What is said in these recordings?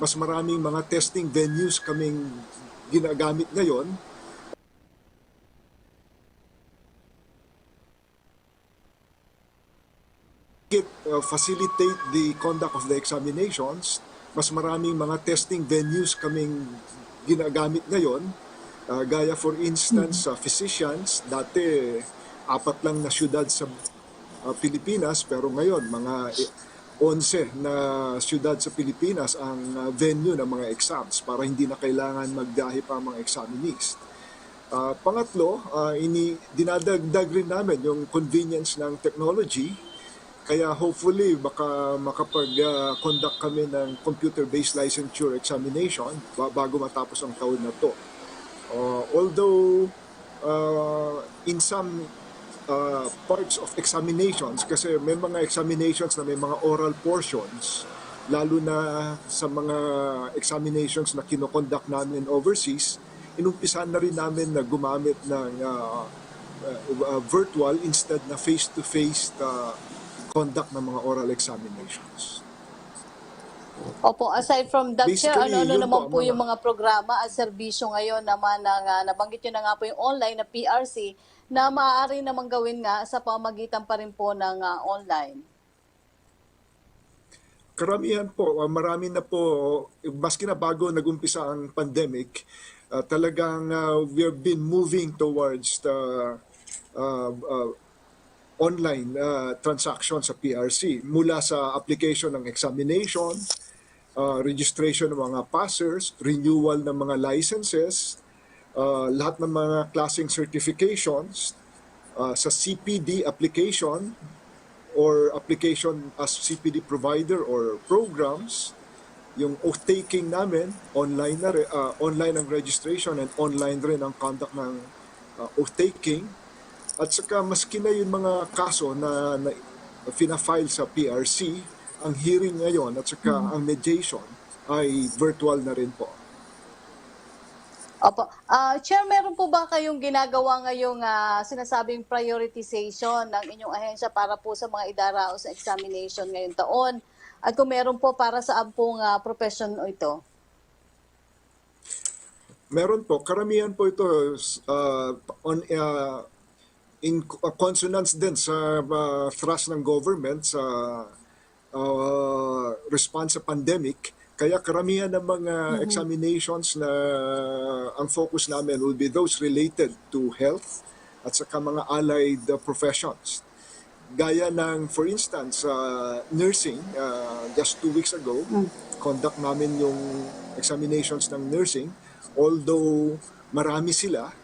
mas maraming mga testing venues kaming ginagamit ngayon. Facilitate the conduct of the examinations. Mas maraming mga testing venues kaming ginagamit ngayon. Gaya for instance sa physicians, dati 4 lang na syudad sa Pilipinas, pero ngayon mga 11 na syudad sa Pilipinas ang venue ng mga exams para hindi na kailangan magbiyahe pa ang mga examinees. Pangatlo, dinadagdag rin namin yung convenience ng technology. Kaya hopefully baka makapag-conduct kami ng computer-based licensure examination bago matapos ang taon na to. Although in some parts of examinations, kasi may mga examinations na may mga oral portions, lalo na sa mga examinations na kinoconduct namin overseas, inumpisan na rin namin na gumamit ng virtual instead na face-to-face conduct ng mga oral examinations. Opo, aside from that, Chair, Basically, ano yun naman po mga- yung mga programa at serbisyo ngayon naman na nabanggit nyo na nga po yung online na PRC na maaari namang gawin nga sa pamagitan pa rin po ng online? Karamihan po, marami na po, maski na bago nag-umpisa ang pandemic, talagang we have been moving towards the online transaction sa PRC. Mula sa application ng examination, registration ng mga passers, renewal ng mga licenses, lahat ng mga klaseng certifications, sa CPD application or application as CPD provider or programs, yung oath-taking namin, online na online ang registration and online rin ang conduct ng oath-taking. At saka maski na yung mga kaso na fina-file sa PRC, ang hearing ngayon at saka ang mediation ay virtual na rin po. Opo. Chair, meron po ba kayong ginagawa ngayong sinasabing prioritization ng inyong ahensya para po sa mga idaraos sa examination ngayong taon? At kung meron po para sa ampong profession ito? Meron po, karamihan po ito in consonance din sa thrust ng government sa response sa pandemic. Kaya karamihan ng mga examinations na ang focus namin will be those related to health at saka mga allied professions. Gaya ng, for instance, nursing, just 2 weeks ago, conduct namin yung examinations ng nursing. Although marami sila,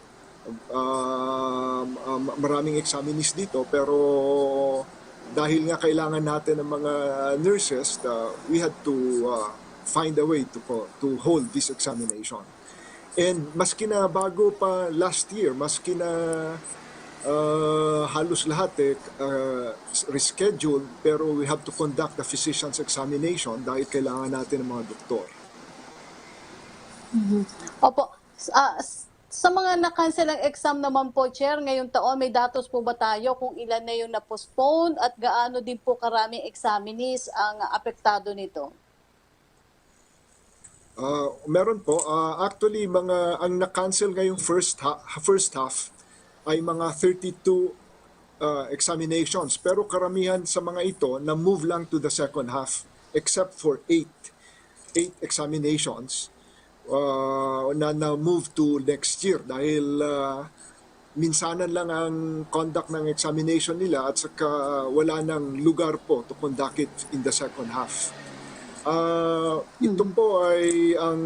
maraming examinees dito, pero dahil nga kailangan natin ng mga nurses, we had to find a way to hold this examination. And maski na bago pa last year, maski na halos lahat rescheduled, pero we have to conduct the physician's examination dahil kailangan natin ng mga doktor. Opo. Sa mga na-cancel ang exam naman po, Chair, ngayong taon, may datos po ba tayo kung ilan na yung na-postpone at gaano din po karaming examinees ang apektado nito? Meron po. Actually, ang na-cancel ngayong first half ay mga 32 examinations. Pero karamihan sa mga ito na-move lang to the second half except for 8 examinations na move to next year dahil minsanan lang ang conduct ng examination nila at saka wala nang lugar po to conduct it in the second half. Ito po ay ang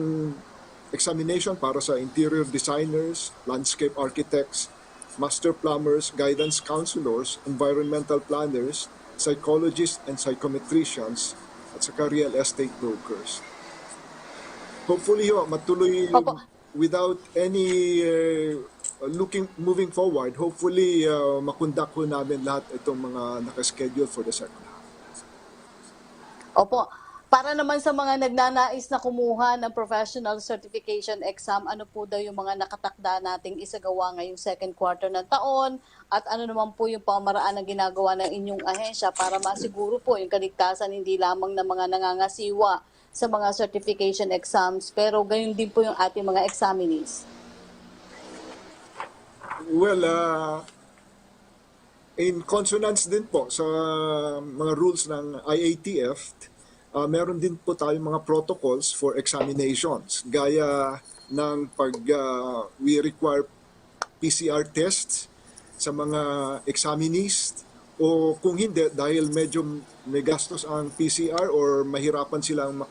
examination para sa interior designers, landscape architects, master plumbers, guidance counselors, environmental planners, psychologists and psychometricians, at saka real estate brokers. Hopefully, matuloy without any moving forward. Hopefully, makonduct ko namin lahat itong mga nakaschedule for the second half. Opo. Para naman sa mga nagnanais na kumuha ng professional certification exam, ano po daw yung mga nakatakda nating isagawa ngayong second quarter ng taon at ano naman po yung pamaraan na ginagawa ng inyong ahensya para masiguro po yung kaligtasan hindi lamang ng mga nangangasiwa sa mga certification exams, pero gayon din po yung ating mga examinees? Well, in consonance din po sa mga rules ng IATF, meron din po tayong mga protocols for examinations. Gaya ng we require PCR tests sa mga examinees, o kung hindi, dahil medyo may gastos ang PCR or mahirapan silang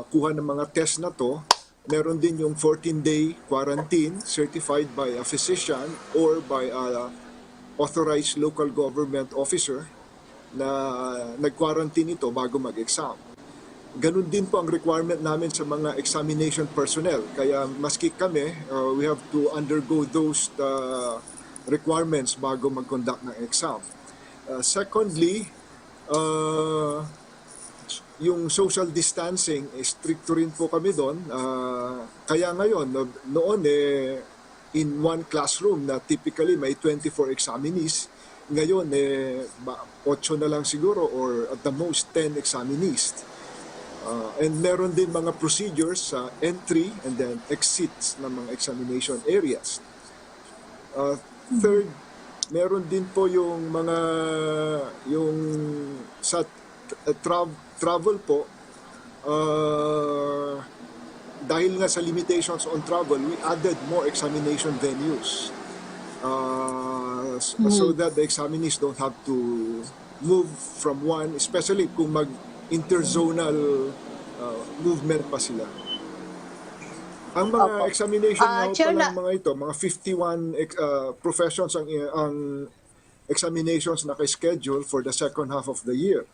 kuha ng mga test na to, meron din yung 14-day quarantine certified by a physician or by a authorized local government officer na nag-quarantine ito bago mag-exam. Ganun din po ang requirement namin sa mga examination personnel. Kaya maski kami, we have to undergo those requirements bago mag-conduct ng exam. Secondly, yung social distancing, stricto rin po kami doon. Kaya ngayon, noon in one classroom na typically may 24 examinees, ngayon 8 na lang siguro or at the most 10 examinees. And meron din mga procedures sa entry and then exits ng mga examination areas. Third, meron din po yung sa travel po, dahil nga sa limitations on travel, we added more examination venues so that the examinees don't have to move from one, especially kung mag-interzonal movement pa sila. Ang mga examination na palang mga ito, mga 51 professions ang examinations na schedule for the second half of the year.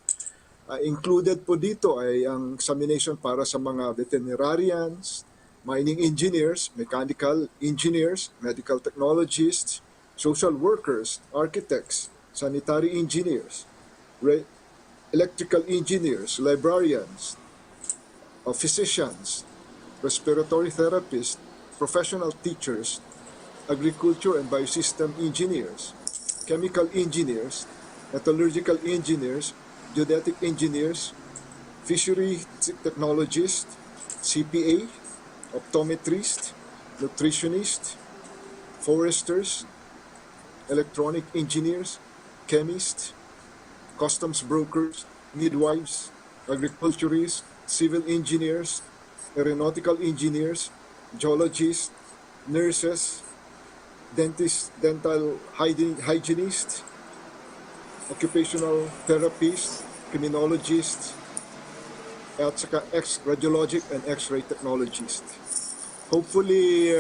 Included po dito ay ang examination para sa mga veterinarians, mining engineers, mechanical engineers, medical technologists, social workers, architects, sanitary engineers, electrical engineers, librarians, physicians, respiratory therapists, professional teachers, agriculture and biosystem engineers, chemical engineers, metallurgical engineers, geodetic engineers, fishery technologists, CPA, optometrists, nutritionists, foresters, electronic engineers, chemists, customs brokers, midwives, agriculturists, civil engineers, aeronautical engineers, geologists, nurses, dentists, dental hygienists, occupational therapists, criminologists, at saka radiologic and x-ray technologists. Hopefully,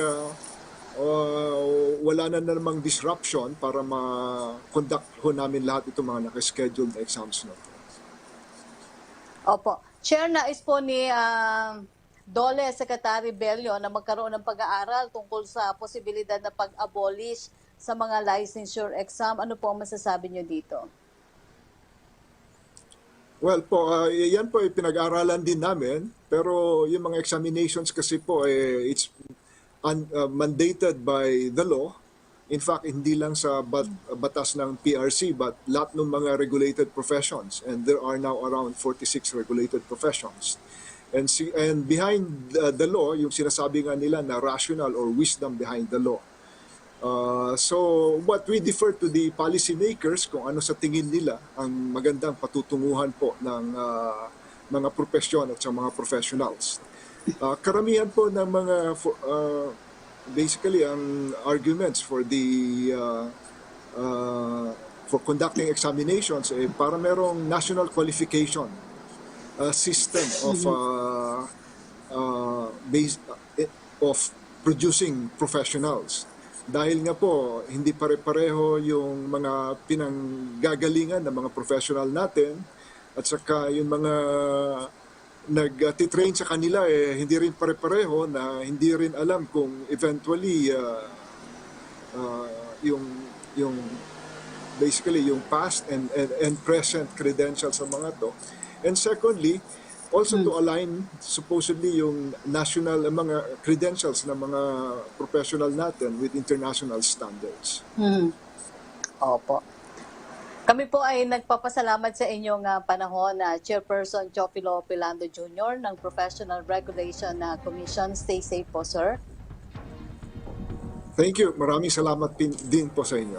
wala na namang disruption para ma-conduct ho namin lahat itong mga nakascheduled na exams na. Opo. Chair, nais po ni Dole Secretary Bello na magkaroon ng pag-aaral tungkol sa posibilidad na pag-abolish sa mga licensure exam. Ano po ang masasabi niyo dito? Well po, yan po ay pinag-aaralan din namin, pero yung mga examinations kasi po it's mandated by the law. In fact, hindi lang sa batas ng PRC but lahat ng mga regulated professions, and there are now around 46 regulated professions. And behind the law, yung sinasabi nga nila na rational or wisdom behind the law. So what we defer to the policymakers kung ano sa tingin nila ang magandang patutunguhan po ng mga profesyon at sa mga professionals. Karamihan po ng mga basically ang arguments for conducting examinations para merong national qualification system of producing professionals. Dahil nga po, hindi pare-pareho yung mga pinanggagalingan ng mga professional natin at saka yung mga nag-train sa kanila hindi rin pare-pareho na hindi rin alam kung eventually yung basically yung past and present credentials sa mga to. And secondly, also to align supposedly yung national mga credentials ng mga professional natin with international standards. Opo. Kami po ay nagpapasalamat sa inyong panahon na Chairperson Chopilo Pilando Jr. ng Professional Regulation Commission. Stay safe po, sir. Thank you. Maraming salamat din po sa inyo.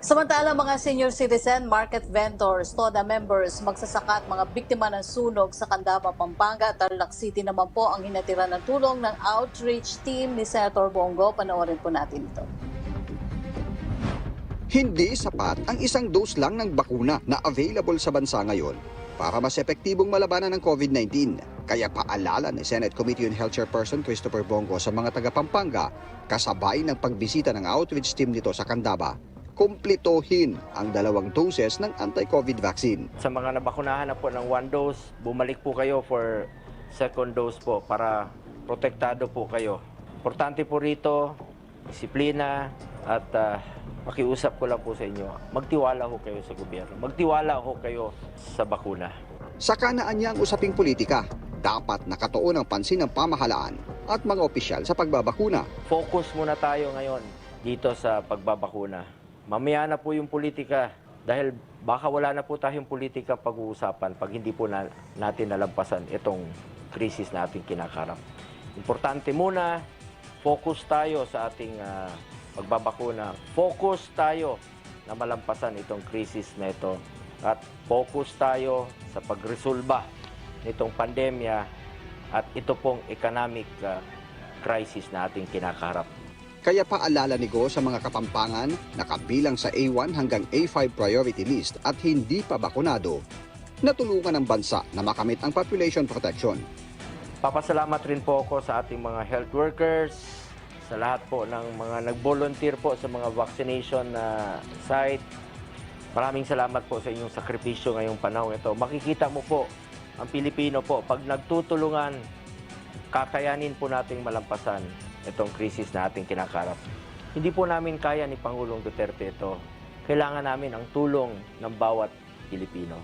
Samantala, mga senior citizen, market vendors, TODA members, magsasaka at mga biktima ng sunog sa Candaba, Pampanga at Tarlac City naman po ang hinatira ng tulong ng outreach team ni Senator Bongo. Panoorin po natin ito. Hindi sapat ang isang dose lang ng bakuna na available sa bansa ngayon para mas epektibong malabanan ng COVID-19. Kaya paalala ni Senate Committee on Health Chairperson Christopher Bongo sa mga taga-Pampanga, kasabay ng pagbisita ng outreach team nito sa Candaba, kumplituhin ang 2 doses ng anti-COVID vaccine. Sa mga nabakunahan na po ng 1 dose, bumalik po kayo for 2nd dose po para protektado po kayo. Importante po rito, disiplina at pakiusap ko lang po sa inyo, magtiwala ho kayo sa gobyerno, magtiwala ho kayo sa bakuna. Sa kanaan niya ang usaping politika, dapat nakatuon ang pansin ng pamahalaan at mga opisyal sa pagbabakuna. Focus muna tayo ngayon dito sa pagbabakuna. Mamaya na po yung politika dahil baka wala na po tayong politika pag-uusapan pag hindi po natin nalampasan itong krisis na ating kinakarap. Importante muna, focus tayo sa ating pagbabakuna. Focus tayo na malampasan itong krisis na ito at focus tayo sa pagresolba nitong pandemya at ito pong economic crisis na ating kinakaharap. Kaya paalala ni Go sa mga Kapampangan na kabilang sa A1 hanggang A5 priority list at hindi pa bakunado, na tulungan ng bansa na makamit ang population protection. Papasalamat rin po ako sa ating mga health workers, sa lahat po ng mga nag-volunteer po sa mga vaccination site. Maraming salamat po sa inyong sakripisyo ngayong panahon ito. Makikita mo po, ang Pilipino po, pag nagtutulungan, kakayanin po nating malampasan itong krisis na ating kinakarap. Hindi po namin kaya ni Pangulong Duterte ito. Kailangan namin ang tulong ng bawat Pilipino.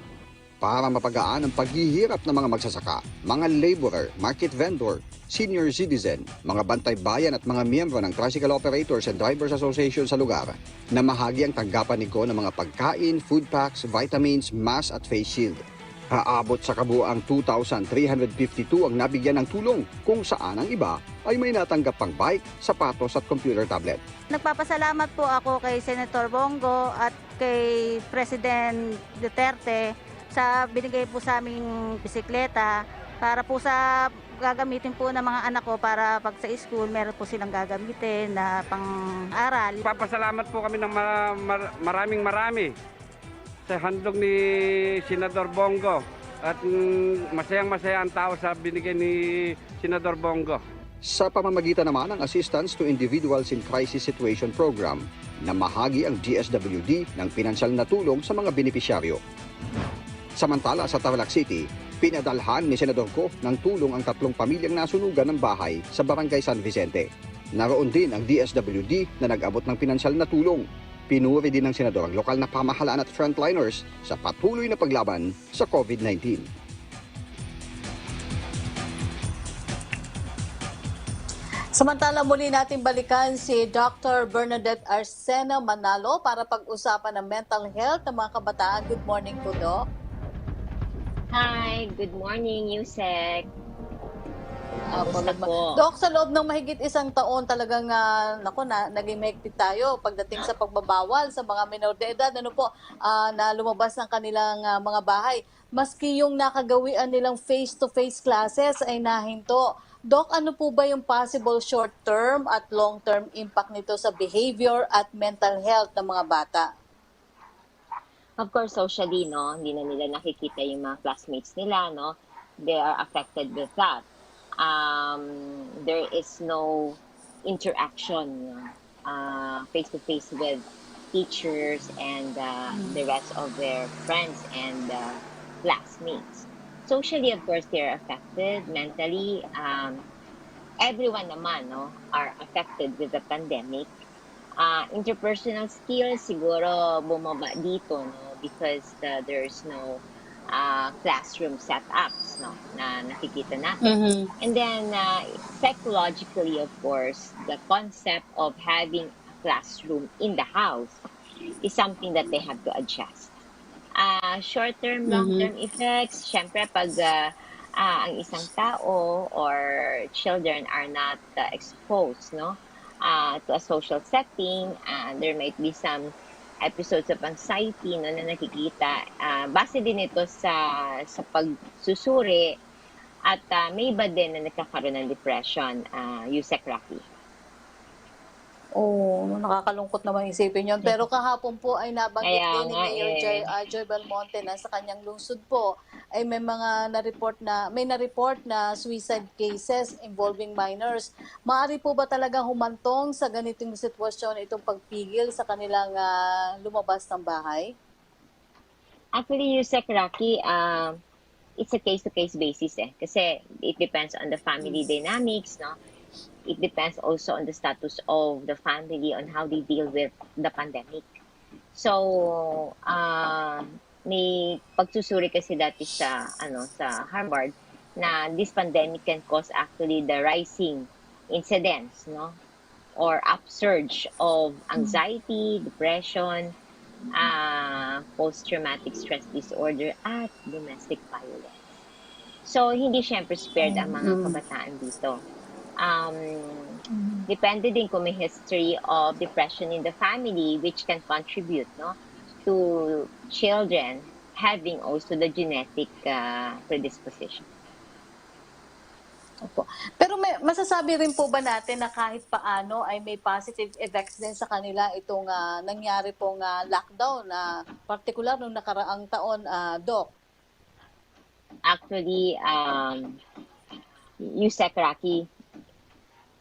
Para mapagaan ang paghihirap ng mga magsasaka, mga laborer, market vendor, senior citizen, mga bantay bayan at mga miyembro ng Tricycle Operators and Drivers Association sa lugar, na mahagi ang tanggapan ni Go ng mga pagkain, food packs, vitamins, mask at face shield. Aabot sa kabuuang 2,352 ang nabigyan ng tulong, kung saan ang iba ay may natanggap pang bike, sapatos at computer tablet. Nagpapasalamat po ako kay Senator Bongo at kay President Duterte sa binigay po sa aming bisikleta para po sa gagamitin po ng mga anak ko para pag sa school meron po silang gagamitin na pang-aral. Papasalamat po kami ng maraming sa handog ni Senador Bongo at masayang-masaya ang tao sa binigay ni Senador Bongo. Sa pamamagitan naman ng Assistance to Individuals in Crisis Situation Program, na mahagi ang DSWD ng pinansyal na tulong sa mga benepisyaryo. Samantala sa Tarlac City, pinadalhan ni Senador Go ng tulong ang 3 pamilyang nasunugan ng bahay sa Barangay San Vicente. Naroon din ang DSWD na nag-abot ng pinansyal na tulong. Pinuri din ng Senador ang lokal na pamahalaan at frontliners sa patuloy na paglaban sa COVID-19. Samantala, muli natin balikan si Dr. Bernadette Arsena Manalo para pag-usapan ng mental health ng mga kabataan. Good morning po, Doc. Hi, good morning, Yusek. Dok, sa loob ng mahigit 1 taon talagang naging mahigpit tayo pagdating sa pagbabawal sa mga minor de edad na lumabas ng kanilang mga bahay. Maski yung nakagawian nilang face-to-face classes ay nahinto. Dok, ano po ba yung possible short-term at long-term impact nito sa behavior at mental health ng mga bata? Of course, socially, no, hindi na nila nakikita yung mga classmates nila, no? They are affected with that. There is no interaction face-to-face with teachers and the rest of their friends and classmates. Socially, of course, they're affected. Mentally, everyone naman are affected with the pandemic. Interpersonal skills siguro bumaba dito, because there's no classroom setups na nakikita natin. And then psychologically, of course, the concept of having a classroom in the house is something that they have to adjust. Short-term, Mhm. long-term effects, syempre pag ang isang tao or children are not exposed, no, to a social setting, there might be some episodes of anxiety, no, na nakikita. Base din ito sa pagsusuri at may iba din na nagkakaroon ng depression, Yusek Rocky. Oo, nakakalungkot naman isipin yun. Pero kahapon po ay nabanggit Kaya din ni nga Mayor eh. Joy Belmonte na sa kanyang lungsod po ay may na-report na suicide cases involving minors. Maari po ba talagang humantong sa ganitong sitwasyon itong pagpigil sa kanilang lumabas ng bahay? Actually, Yusek Rocky, it's a case-to-case basis eh. Kasi it depends on the family dynamics, no? It depends also on the status of the family on how they deal with the pandemic. So, may pagsusuri kasi dati sa Harvard na this pandemic can cause actually the rising incidence, no? Or upsurge of anxiety, depression, post-traumatic stress disorder, at domestic violence. So, hindi syempre spared ang mga kabataan dito. Depende din kung may history of depression in the family, which can contribute, no, to children having also the genetic predisposition. Opo. Pero masasabi rin po ba natin na kahit paano ay may positive effects din sa kanila itong nangyari pong lockdown na partikular nung nakaraang taon, Doc? Actually, Yusek Rocky,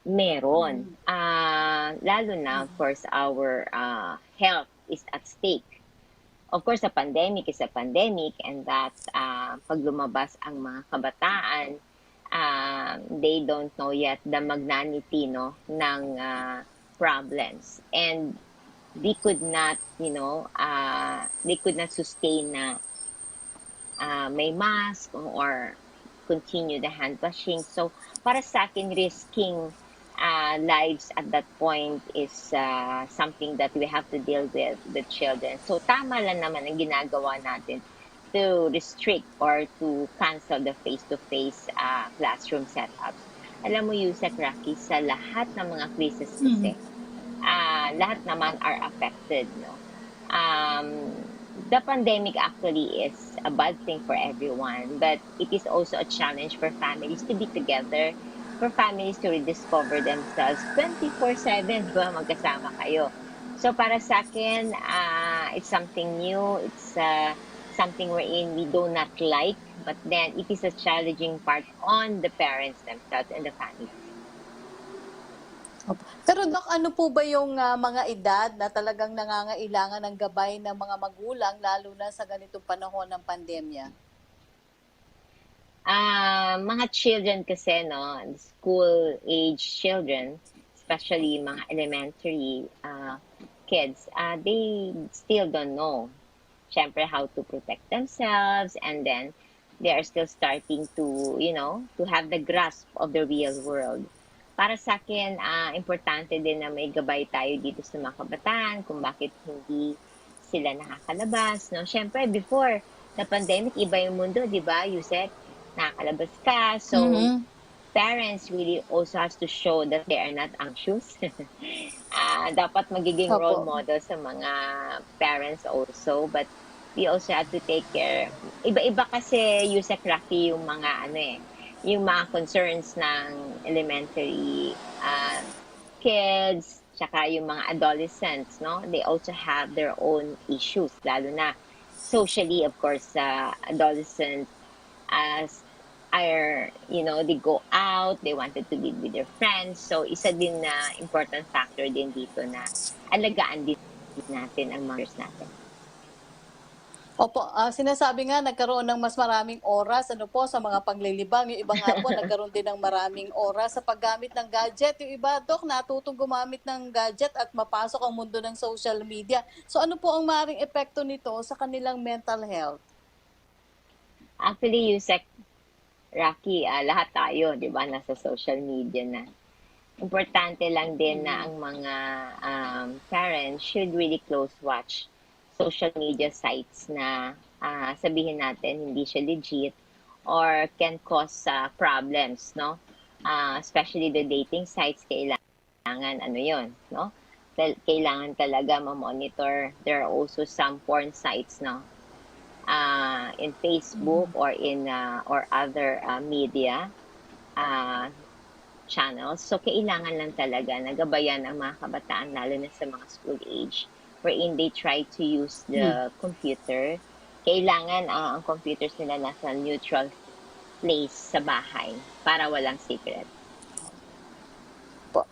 meron. Lalo na, of course, our health is at stake. Of course, a pandemic is a pandemic, and that pag lumabas ang mga kabataan, they don't know yet the magnanimity, no, ng problems. And they could not, they could not sustain na may mask or continue the hand washing. So, para sa akin, risking lives at that point is something that we have to deal with the children. So, tama lang naman ang ginagawa natin to restrict or to cancel the face-to-face classroom setups. Alam mo, Yusek Rocky, sa lahat ng mga quizzes kasi, lahat naman are affected, no? The pandemic actually is a bad thing for everyone, but it is also a challenge for families to be together, for families to rediscover themselves 24/7, di ba? Magkasama kayo. So para sa akin, it's something new, it's something wherein we do not like, but then it is a challenging part on the parents themselves and the family. Pero Doc, ano po ba yung mga edad na talagang nangangailangan ng gabay ng mga magulang lalo na sa ganitong panahon ng pandemya? Mga children kasi, no, school-age children, especially mga elementary kids, they still don't know, syempre, how to protect themselves, and then they are still starting to, to have the grasp of the real world. Para sa akin, importante din na may gabay tayo dito sa mga kabataan kung bakit hindi sila nakakalabas, no? Syempre, before the pandemic, iba yung mundo, di ba, Yusek? Nakakalabas ka. So, parents really also has to show that they are not anxious. Dapat magiging role Opo. model sa mga parents also. But we also have to take care. Iba-iba kasi, Yusek Rocky, yung mga yung mga concerns ng elementary kids, tsaka yung mga adolescents, no? They also have their own issues, lalo na socially, of course, adolescents they go out, they wanted to be with their friends. So, isa din na important factor din dito na alagaan din natin ang mga natin. Opo, sinasabi nga nagkaroon ng mas maraming oras sa mga panglilibang. Yung iba nga po nagkaroon din ng maraming oras sa paggamit ng gadget. Yung iba, Dok, natutong gumamit ng gadget at mapasok ang mundo ng social media. So ano po ang maaaring epekto nito sa kanilang mental health? Actually, Yusek Rocky, lahat tayo, di ba, nasa social media na. Importante lang din na ang mga parents should really close watch social media sites na sabihin natin hindi siya legit or can cause problems, no? Especially the dating sites, kailangan ano yon, no? Kailangan talaga ma-monitor. There are also some porn sites, no? In Facebook or in or other media channels. So, kailangan lang talaga na gabayan ang mga kabataan, lalo na sa mga school age, wherein they try to use the computer. Kailangan ang computers nila nasa neutral place sa bahay para walang secret. Po.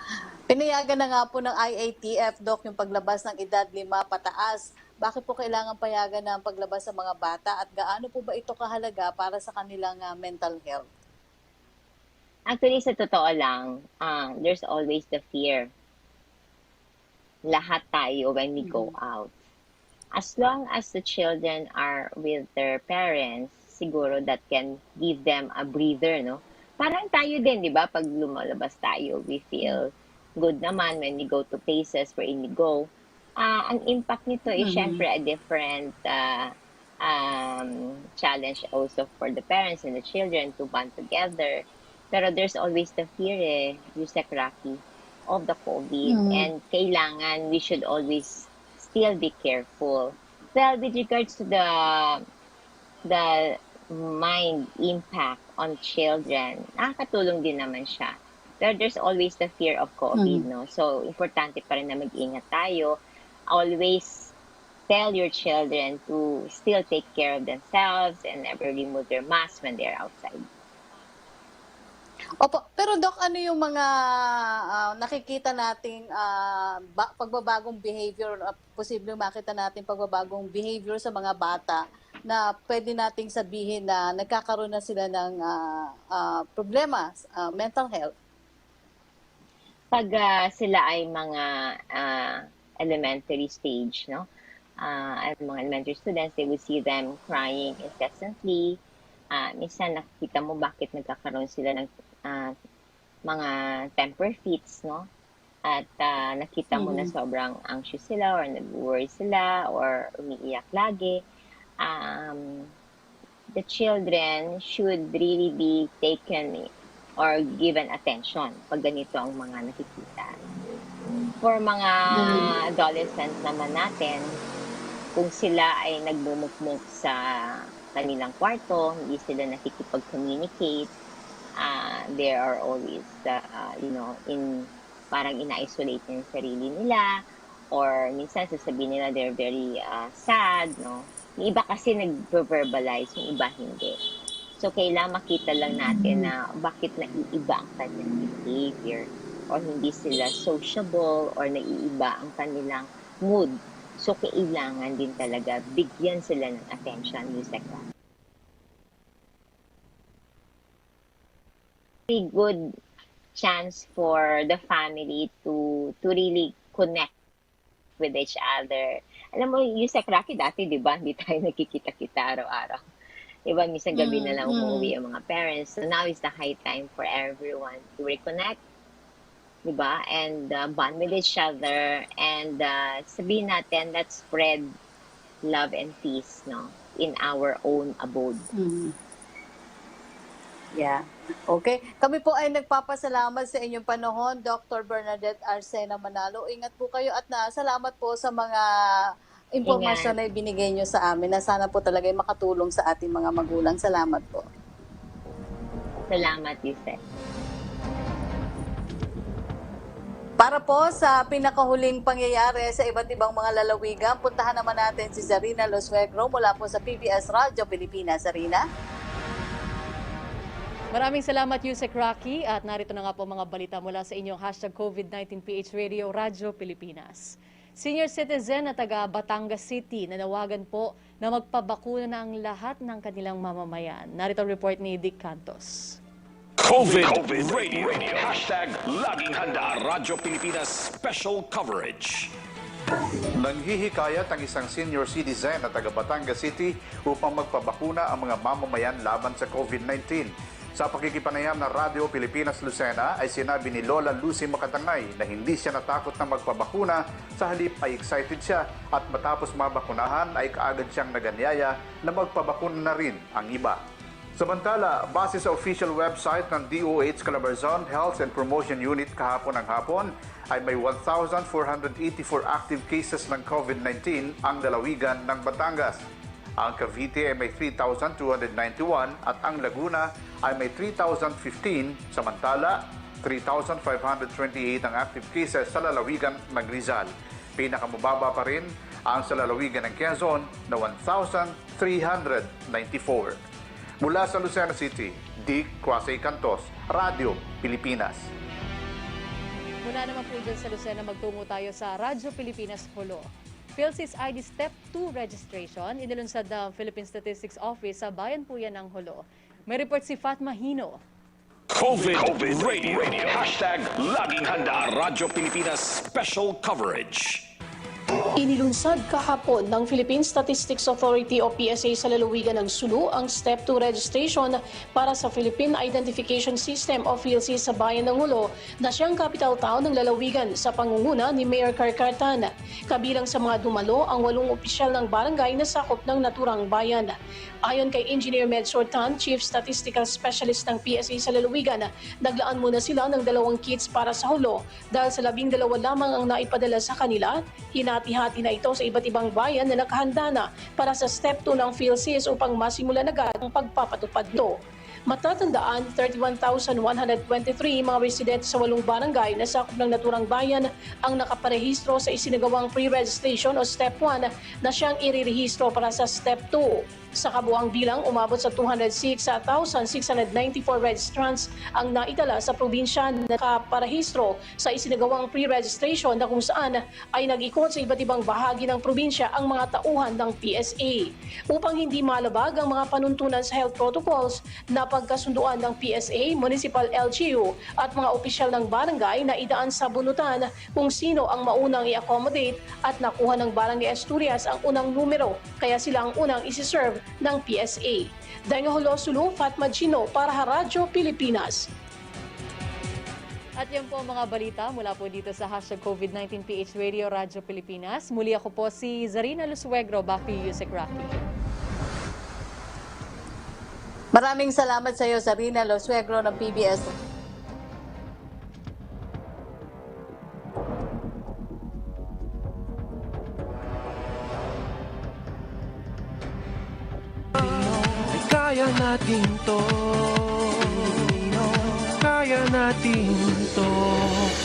Pinayagan na nga po ng IATF, Doc, yung paglabas ng edad 5 pataas. Bakit po kailangan payagan na ang paglabas sa mga bata at gaano po ba ito kahalaga para sa kanilang mental health? Actually, sa totoo lang, there's always the fear. Lahat tayo when we go out. As long as the children are with their parents, siguro that can give them a breather, no? Parang tayo din, di ba? Pag lumalabas tayo, we feel good naman when we go to places wherein we go. Ang impact nito is syempre a different challenge also for the parents and the children to bond together. Pero there's always the fear, Yusek Rocky, of the COVID. And kailangan, we should always still be careful. Well, with regards to the mind impact on children, nakakatulong din naman siya. Pero there's always the fear of COVID, no? So, importante pa rin na mag-ingat tayo. Always tell your children to still take care of themselves and never remove their mask when they're outside. Opo, pero Doc, ano yung mga nakikita nating pagbabagong behavior, posibleng makita natin pagbabagong behavior sa mga bata na pwede nating sabihin na nagkakaroon na sila ng problema, mental health? Pag sila ay mga elementary stage, no? At mga elementary students, they will see them crying incessantly. Minsan nakikita mo bakit nagkakaroon sila ng mga temper fits, no? At nakita mo na sobrang anxious sila or nag-worry sila or umiiyak lagi. The children should really be taken or given attention pag ganito ang mga nakikita. For mga adolescents naman natin, kung sila ay nagmumukmuk sa kanilang kwarto, hindi sila nakikipag-communicate, they are always, parang ina-isolate yung sarili nila, or minsan sasabihin nila they're very sad, no? Yung iba kasi nag-verbalize, yung iba hindi. So, kailangan makita lang natin na bakit naiiba ang kanilang behavior, or hindi sila sociable, or naiiba ang kanilang mood. So, kailangan din talaga bigyan sila ng attention, Yusek. Very good chance for the family to really connect with each other. Alam mo, Yusek Rocky, dati, di ba, hindi tayo nakikita-kita araw-araw. Di ba, minsan gabi na lang umuwi ang mga parents. So now is the high time for everyone to reconnect, di ba, and bond with each other, and sabihin natin, let's spread love and peace, no, in our own abode. Yeah. Okay. Kami po ay nagpapasalamat sa inyong panahon, Dr. Bernadette Arsena Manalo. Ingat po kayo at salamat po sa mga impormasyon na ibinigay nyo sa amin na sana po talaga ay makatulong sa ating mga magulang. Salamat po. Salamat, Yusek. Para po sa pinakahuling pangyayari sa iba't ibang mga lalawigan, puntahan naman natin si Zarina Losuegro mula po sa PBS Radio Pilipinas. Zarina? Maraming salamat, Yusek Rocky, at narito na nga po mga balita mula sa inyong #COVID-19 PH Radio Radyo Pilipinas. Senior citizen na taga Batangas City nanawagan po na magpabakuna na ang lahat ng kanilang mamamayan. Narito ang report ni Dick Cantos. COVID Radio. #Laging Handa Radyo Pilipinas Special Coverage. Nanghihikayat ang isang senior citizen na taga Batangas City upang magpabakuna ang mga mamamayan laban sa COVID-19. Sa pakikipanayam ng Radyo Pilipinas Lucena ay sinabi ni Lola Lucy Makatangay na hindi siya natakot na magpabakuna, sa halip ay excited siya at matapos mabakunahan ay kaagad siyang naganyaya na magpabakuna na rin ang iba. Samantala, base sa official website ng DOH Calabarzon Health and Promotion Unit kahapon ng hapon, ay may 1,484 active cases ng COVID-19 ang lalawigan ng Batangas. Ang Cavite ay may 3,291 at ang Laguna ay may 3,015, samantala 3,528 ang active cases sa lalawigan ng Rizal. Pinakamababa pa rin ang sa lalawigan ng Quezon na 1,394. Mula sa Lucena City, Dick Quasay Cantos, Radyo Pilipinas. Muna naman po dyan sa Lucena, magtungo tayo sa Radyo Pilipinas Holo. PhilSys ID Step 2 registration, inilunsad ng Philippine Statistics Office sa bayan po yan ng Holo. May report si Fatma Hino. COVID Radio. Hashtag Laging Handa. Radyo Pilipinas Special Coverage. Inilunsad kahapon ng Philippine Statistics Authority o PSA sa lalawigan ng Sulu ang Step 2 registration para sa Philippine Identification System o PhilSys sa bayan ng Hulo na siyang capital town ng lalawigan sa pangunguna ni Mayor Carcartan. Kabilang sa mga dumalo ang 8 opisyal ng barangay na sakop ng naturang bayan. Ayon kay Engineer Med Sortan, Chief Statistical Specialist ng PSA sa lalawigan, naglaan muna sila ng 2 kits para sa Hulo dahil sa 12 lamang ang naipadala sa kanila. Hinati-hati na ito sa iba't ibang bayan na nakahanda na para sa Step 2 ng PhilSys upang masimulan agad ang pagpapatupad nito. Matatandaan, 31,123 mga residente sa 8 barangay na sakop ng naturang bayan ang nakaparehistro sa isinagawang pre-registration o Step 1 na siyang irirehistro para sa Step 2. Sa kabuang bilang, umabot sa 206,694 registrants ang naitala sa probinsya na nakaparehistro sa isinagawang pre-registration na kung saan ay nag-ikot sa iba't ibang bahagi ng probinsya ang mga tauhan ng PSA. Upang hindi malabag ang mga panuntunan sa health protocols na pagkasunduan ng PSA, Municipal LGU at mga opisyal ng barangay na idaan sa bunutan kung sino ang maunang i-accommodate at nakuha ng Barangay Asturias ang unang numero, kaya sila ang unang isi-serve ng PSA. Dangaholo Sulu, Fatma Gino para sa Radyo Pilipinas. At yan po ang mga balita mula po dito sa hashtag COVID-19 PH Radio Radyo Pilipinas. Muli ako po si Zarina Lusuegro, back to you, Yusek Rocky. Maraming salamat sa iyo, Zarina Lusuegro ng PBS. Kaya natin to, kaya natin to.